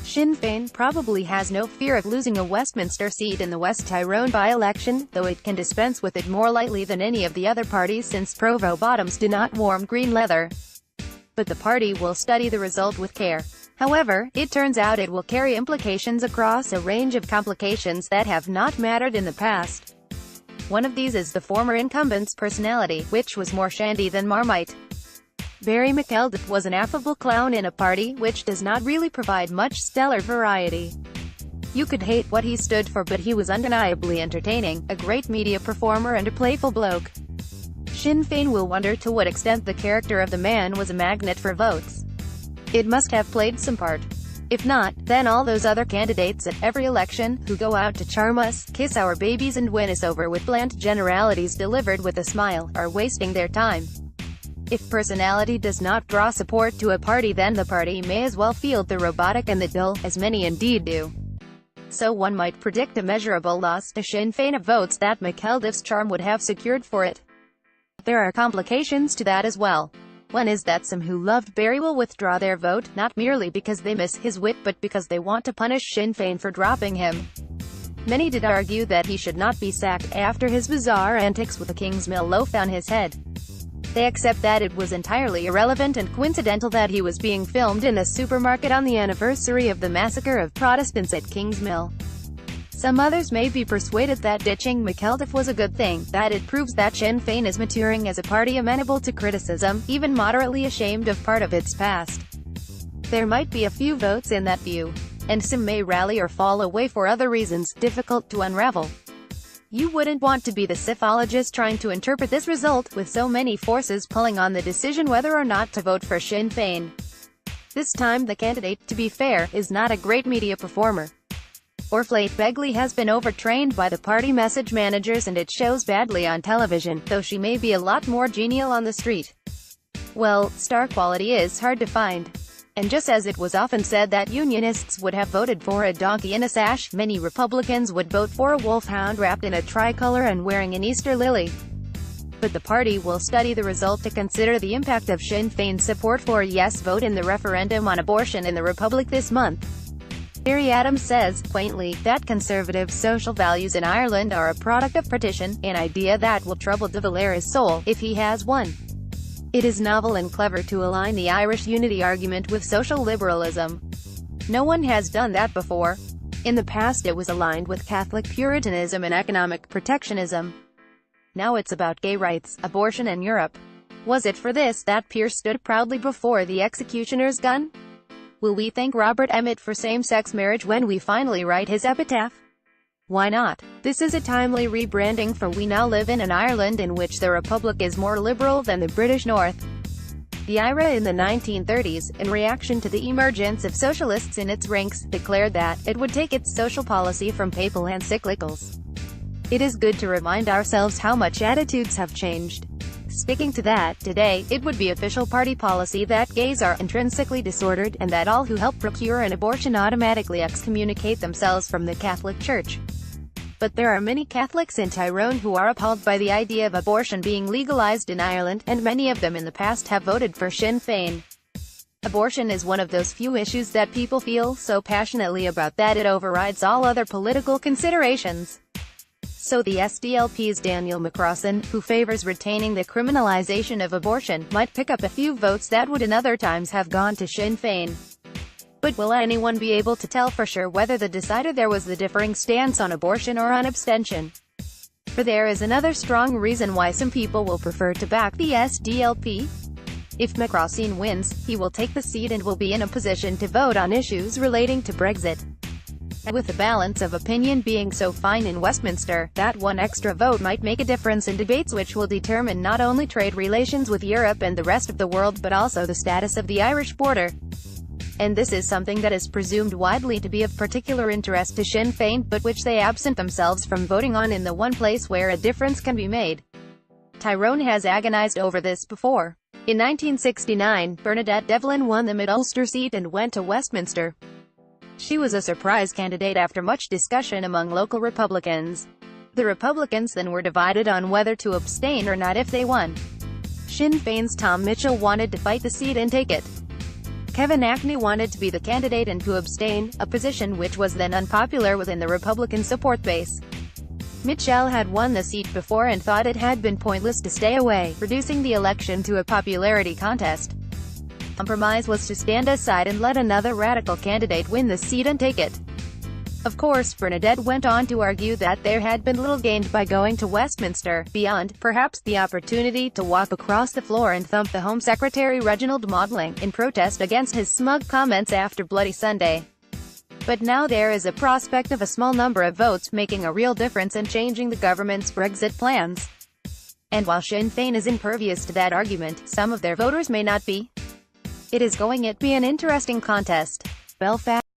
Sinn Fein probably has no fear of losing a Westminster seat in the West Tyrone by-election, though it can dispense with it more lightly than any of the other parties since Provo bottoms do not warm green leather. But the party will study the result with care. However, it turns out it will carry implications across a range of complications that have not mattered in the past. One of these is the former incumbent's personality, which was more shandy than Marmite. Barry McElduff was an affable clown in a party which does not really provide much stellar variety. You could hate what he stood for, but he was undeniably entertaining, a great media performer and a playful bloke. Sinn Fein will wonder to what extent the character of the man was a magnet for votes. It must have played some part. If not, then all those other candidates at every election, who go out to charm us, kiss our babies and win us over with bland generalities delivered with a smile, are wasting their time. If personality does not draw support to a party, then the party may as well field the robotic and the dull, as many indeed do. So one might predict a measurable loss to Sinn Fein of votes that McElduff's charm would have secured for it. There are complications to that as well. One is that some who loved Barry will withdraw their vote, not merely because they miss his wit but because they want to punish Sinn Fein for dropping him. Many did argue that he should not be sacked after his bizarre antics with a Kingsmill loaf on his head. They accept that it was entirely irrelevant and coincidental that he was being filmed in a supermarket on the anniversary of the massacre of Protestants at Kingsmill. Some others may be persuaded that ditching McElduff was a good thing, that it proves that Sinn Fein is maturing as a party amenable to criticism, even moderately ashamed of part of its past. There might be a few votes in that view, and some may rally or fall away for other reasons, difficult to unravel. You wouldn't want to be the psephologist trying to interpret this result, with so many forces pulling on the decision whether or not to vote for Sinn Fein. This time the candidate, to be fair, is not a great media performer. Orflate Begley has been overtrained by the party message managers and it shows badly on television, though she may be a lot more genial on the street. Well, star quality is hard to find. And just as it was often said that Unionists would have voted for a donkey in a sash, many Republicans would vote for a wolfhound wrapped in a tricolor and wearing an Easter lily. But the party will study the result to consider the impact of Sinn Fein's support for a yes vote in the referendum on abortion in the Republic this month. Barry Adams says, quaintly, that conservative social values in Ireland are a product of partition, an idea that will trouble de Valera's soul, if he has one. It is novel and clever to align the Irish unity argument with social liberalism. No one has done that before. In the past it was aligned with Catholic Puritanism and economic protectionism. Now it's about gay rights, abortion and Europe. Was it for this that Pierce stood proudly before the executioner's gun? Will we thank Robert Emmet for same-sex marriage when we finally write his epitaph? Why not? This is a timely rebranding, for we now live in an Ireland in which the Republic is more liberal than the British North. The IRA in the 1930s, in reaction to the emergence of socialists in its ranks, declared that it would take its social policy from papal encyclicals. It is good to remind ourselves how much attitudes have changed. Sticking to that, today, it would be official party policy that gays are intrinsically disordered, and that all who help procure an abortion automatically excommunicate themselves from the Catholic Church. But there are many Catholics in Tyrone who are appalled by the idea of abortion being legalized in Ireland, and many of them in the past have voted for Sinn Fein. Abortion is one of those few issues that people feel so passionately about that it overrides all other political considerations. So the SDLP's Daniel McCrossan, who favors retaining the criminalization of abortion, might pick up a few votes that would in other times have gone to Sinn Fein. But will anyone be able to tell for sure whether the decider there was the differing stance on abortion or on abstention? For there is another strong reason why some people will prefer to back the SDLP. If McCrossan wins, he will take the seat and will be in a position to vote on issues relating to Brexit. And with the balance of opinion being so fine in Westminster, that one extra vote might make a difference in debates which will determine not only trade relations with Europe and the rest of the world but also the status of the Irish border. And this is something that is presumed widely to be of particular interest to Sinn Fein, but which they absent themselves from voting on in the one place where a difference can be made. Tyrone has agonized over this before. In 1969, Bernadette Devlin won the Mid-Ulster seat and went to Westminster. She was a surprise candidate after much discussion among local Republicans. The Republicans then were divided on whether to abstain or not if they won. Sinn Féin's Tom Mitchell wanted to fight the seat and take it. Kevin Ackney wanted to be the candidate and to abstain, a position which was then unpopular within the Republican support base. Mitchell had won the seat before and thought it had been pointless to stay away, reducing the election to a popularity contest. Compromise was to stand aside and let another radical candidate win the seat and take it. Of course, Bernadette went on to argue that there had been little gained by going to Westminster, beyond, perhaps, the opportunity to walk across the floor and thump the Home Secretary Reginald Maudling, in protest against his smug comments after Bloody Sunday. But now there is a prospect of a small number of votes making a real difference and changing the government's Brexit plans. And while Sinn Féin is impervious to that argument, some of their voters may not be. It is going to be an interesting contest. Belfast.